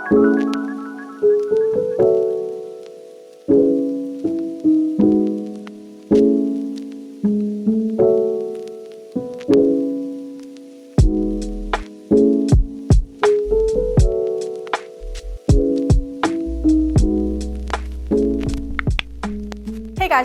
Hey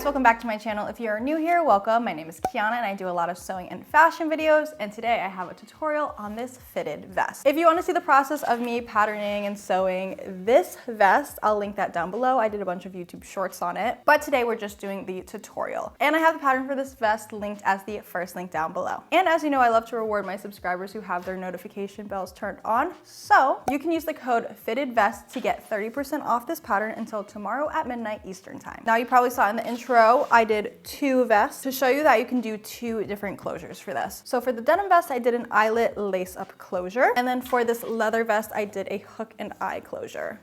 guys, welcome back to my channel. If you're new here, welcome. My name is Kiana and I do a lot of sewing and fashion videos, and today I have a tutorial on this fitted vest. If you want to see the process of me patterning and sewing this vest, I'll link that down below. I did a bunch of YouTube shorts on it, but today we're just doing the tutorial. And I have the pattern for this vest linked as the first link down below. And as you know, I love to reward my subscribers who have their notification bells turned on. So you can use the code FITTEDVEST to get 30% off this pattern until tomorrow at midnight Eastern time. Now you probably saw in the intro, I did two vests to show you that you can do two different closures for this. So for the denim vest, I did an eyelet lace up closure. And then for this leather vest, I did a hook and eye closure.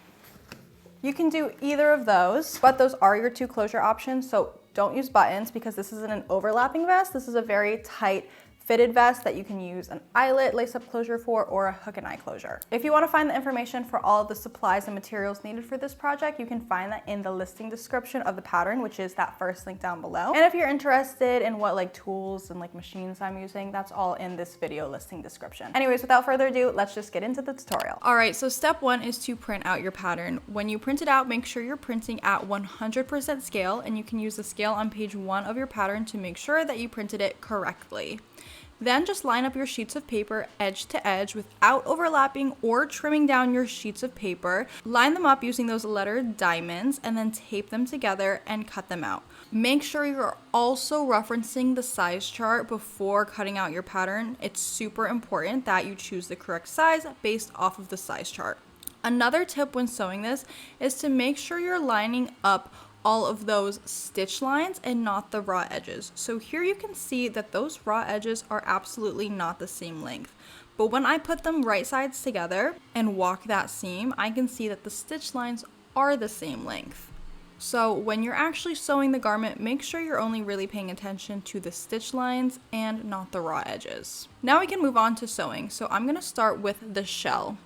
You can do either of those, but those are your two closure options. So don't use buttons because this isn't an overlapping vest. This is a very tight fitted vest that you can use an eyelet lace up closure for or a hook and eye closure. If you want to find the information for all of the supplies and materials needed for this project, you can find that in the listing description of the pattern, which is that first link down below. And if you're interested in what like tools and like machines I'm using, that's all in this video listing description. Anyways, without further ado, let's just get into the tutorial. All right, so step one is to print out your pattern. When you print it out, make sure you're printing at 100% scale, and you can use the scale on page 1 of your pattern to make sure that you printed it correctly. Then just line up your sheets of paper edge to edge without overlapping or trimming down your sheets of paper. Line them up using those lettered diamonds and then tape them together and cut them out. Make sure you're also referencing the size chart before cutting out your pattern. It's super important that you choose the correct size based off of the size chart. Another tip when sewing this is to make sure you're lining up all of those stitch lines and not the raw edges. So here you can see that those raw edges are absolutely not the same length. But when I put them right sides together and walk that seam, I can see that the stitch lines are the same length. So when you're actually sewing the garment, make sure you're only really paying attention to the stitch lines and not the raw edges. Now we can move on to sewing. So I'm gonna start with the shell.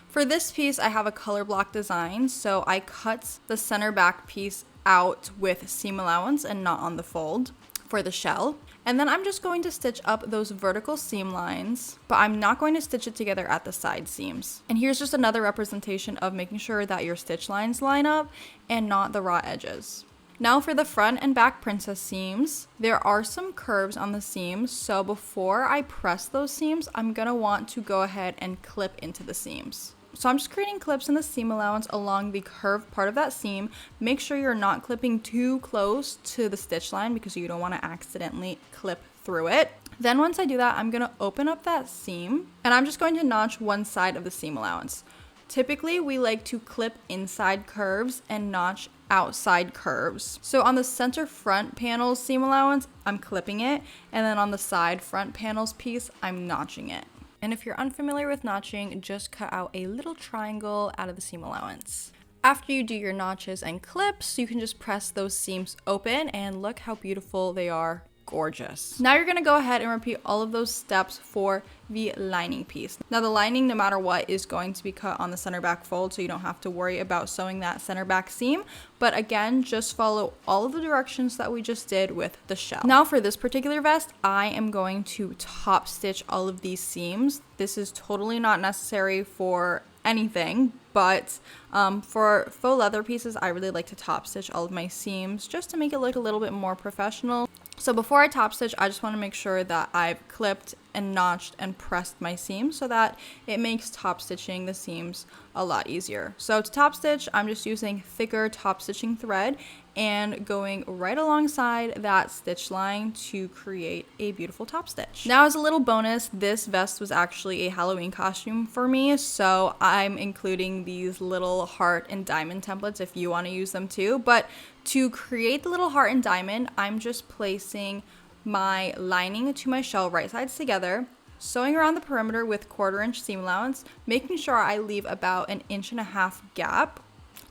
For this piece, I have a color block design, so I cut the center back piece out with seam allowance and not on the fold for the shell. And then I'm just going to stitch up those vertical seam lines, but I'm not going to stitch it together at the side seams. And here's just another representation of making sure that your stitch lines line up and not the raw edges. Now for the front and back princess seams, there are some curves on the seams, so before I press those seams, I'm gonna want to go ahead and clip into the seams. So I'm just creating clips in the seam allowance along the curved part of that seam. Make sure you're not clipping too close to the stitch line because you don't want to accidentally clip through it. Then once I do that, I'm going to open up that seam and I'm just going to notch one side of the seam allowance. Typically, we like to clip inside curves and notch outside curves. So on the center front panels seam allowance, I'm clipping it, and then on the side front panels piece, I'm notching it. And if you're unfamiliar with notching, just cut out a little triangle out of the seam allowance. After you do your notches and clips, you can just press those seams open and look how beautiful they are. Gorgeous. Now you're gonna go ahead and repeat all of those steps for the lining piece. Now the lining, no matter what, is going to be cut on the center back fold, so you don't have to worry about sewing that center back seam. But again, just follow all of the directions that we just did with the shell. Now for this particular vest, I am going to top stitch all of these seams. This is totally not necessary for anything, but for faux leather pieces, I really like to top stitch all of my seams just to make it look a little bit more professional. So before I top stitch, I just want to make sure that I've clipped and notched and pressed my seams so that it makes top stitching the seams a lot easier. So to top stitch, I'm just using thicker top stitching thread and going right alongside that stitch line to create a beautiful top stitch. Now as a little bonus, this vest was actually a Halloween costume for me, so I'm including these little heart and diamond templates if you want to use them too. But to create the little heart and diamond, I'm just placing my lining to my shell right sides together, sewing around the perimeter with 1/4 inch seam allowance, making sure I leave about 1.5 inch gap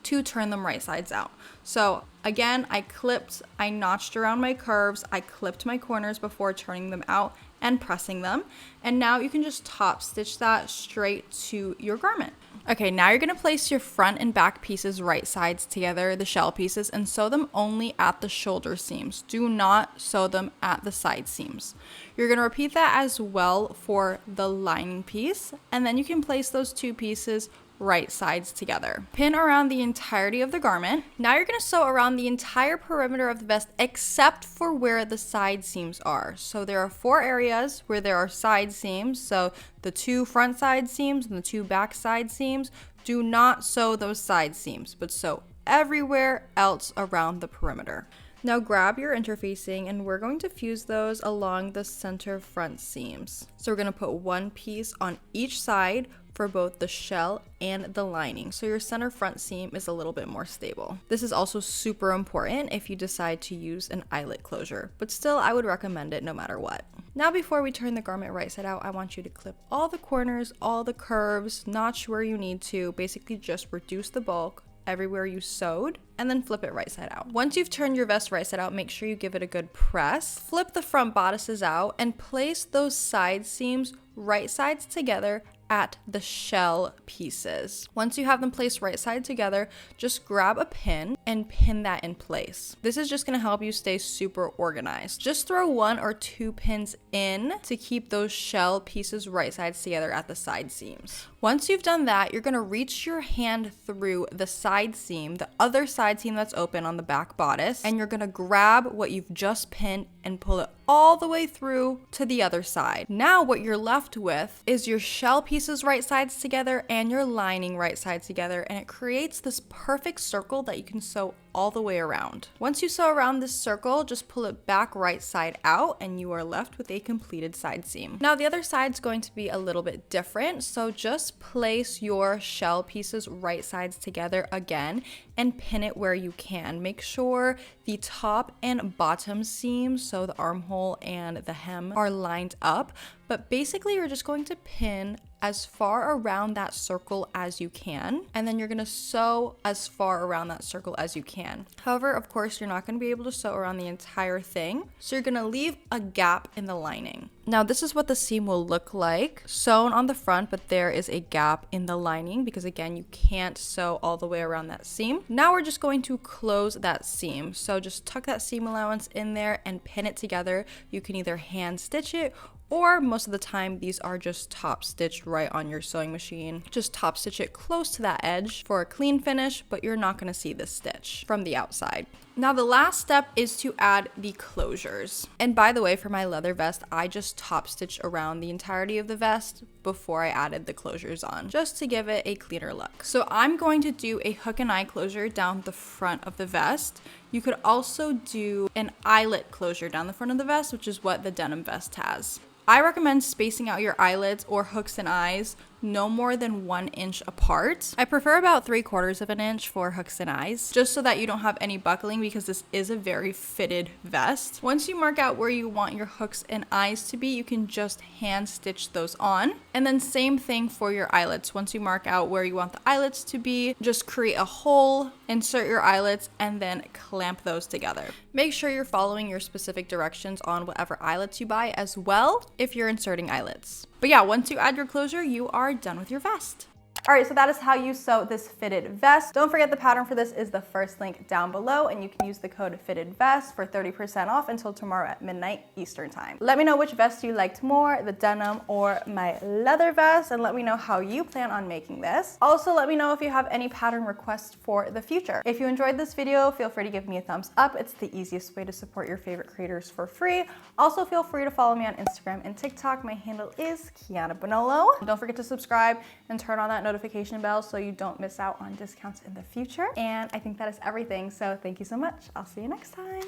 to turn them right sides out. So again, I notched around my curves, I clipped my corners before turning them out, and pressing them. And now you can just top stitch that straight to your garment. Okay, now you're gonna place your front and back pieces right sides together, the shell pieces, and sew them only at the shoulder seams. Do not sew them at the side seams. You're gonna repeat that as well for the lining piece, and then you can place those two pieces right sides together. Pin around the entirety of the garment. Now you're going to sew around the entire perimeter of the vest except for where the side seams are. So there are 4 areas where there are side seams. So the 2 front side seams and the 2 back side seams. Do not sew those side seams, but sew everywhere else around the perimeter. Now grab your interfacing and we're going to fuse those along the center front seams. So we're going to put one piece on each side for both the shell and the lining, so your center front seam is a little bit more stable. This is also super important if you decide to use an eyelet closure, but still I would recommend it no matter what. Now before we turn the garment right side out, I want you to clip all the corners, all the curves, notch where you need to, basically just reduce the bulk everywhere you sewed, and then flip it right side out. Once you've turned your vest right side out, make sure you give it a good press. Flip the front bodices out and place those side seams right sides together at the shell pieces. Once you have them placed right side together, just grab a pin and pin that in place. This is just gonna help you stay super organized. Just throw 1 or 2 pins in to keep those shell pieces right sides together at the side seams. Once you've done that, you're gonna reach your hand through the side seam, the other side seam that's open on the back bodice, and you're gonna grab what you've just pinned and pull it all the way through to the other side. Now what you're left with is your shell pieces right sides together and your lining right sides together, and it creates this perfect circle that you can sew all the way around. Once you sew around this circle, just pull it back right side out and you are left with a completed side seam. Now the other side's going to be a little bit different, so just place your shell pieces right sides together again and pin it where you can. Make sure the top and bottom seams, so the armhole and the hem, are lined up, but basically you're just going to pin as far around that circle as you can, and then you're gonna sew as far around that circle as you can. However, of course, you're not gonna be able to sew around the entire thing, so you're gonna leave a gap in the lining. Now this is what the seam will look like, sewn on the front, but there is a gap in the lining because again, you can't sew all the way around that seam. Now we're just going to close that seam. So just tuck that seam allowance in there and pin it together. You can either hand stitch it, or most of the time these are just top stitched right on your sewing machine. Just top stitch it close to that edge for a clean finish, but you're not gonna see this stitch from the outside. Now the last step is to add the closures. And by the way, for my leather vest, I just top stitched around the entirety of the vest before I added the closures on, just to give it a cleaner look. So I'm going to do a hook and eye closure down the front of the vest. You could also do an eyelet closure down the front of the vest, which is what the denim vest has. I recommend spacing out your eyelets or hooks and eyes no more than 1 inch apart. I prefer about 3/4 of an inch for hooks and eyes, just so that you don't have any buckling because this is a very fitted vest. Once you mark out where you want your hooks and eyes to be, you can just hand stitch those on. And then same thing for your eyelets. Once you mark out where you want the eyelets to be, just create a hole, insert your eyelets, and then clamp those together. Make sure you're following your specific directions on whatever eyelets you buy as well if you're inserting eyelets. But yeah, once you add your closure, you are done with your vest. All right, so that is how you sew this fitted vest. Don't forget the pattern for this is the first link down below, and you can use the code FITTEDVEST for 30% off until tomorrow at midnight Eastern time. Let me know which vest you liked more, the denim or my leather vest, and let me know how you plan on making this. Also, let me know if you have any pattern requests for the future. If you enjoyed this video, feel free to give me a thumbs up. It's the easiest way to support your favorite creators for free. Also, feel free to follow me on Instagram and TikTok. My handle is Kiana Bonollo. Don't forget to subscribe and turn on that notification bell so you don't miss out on discounts in the future. And I think that is everything. So thank you so much. I'll see you next time.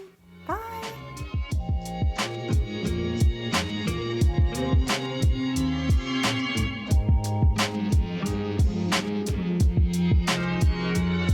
Bye.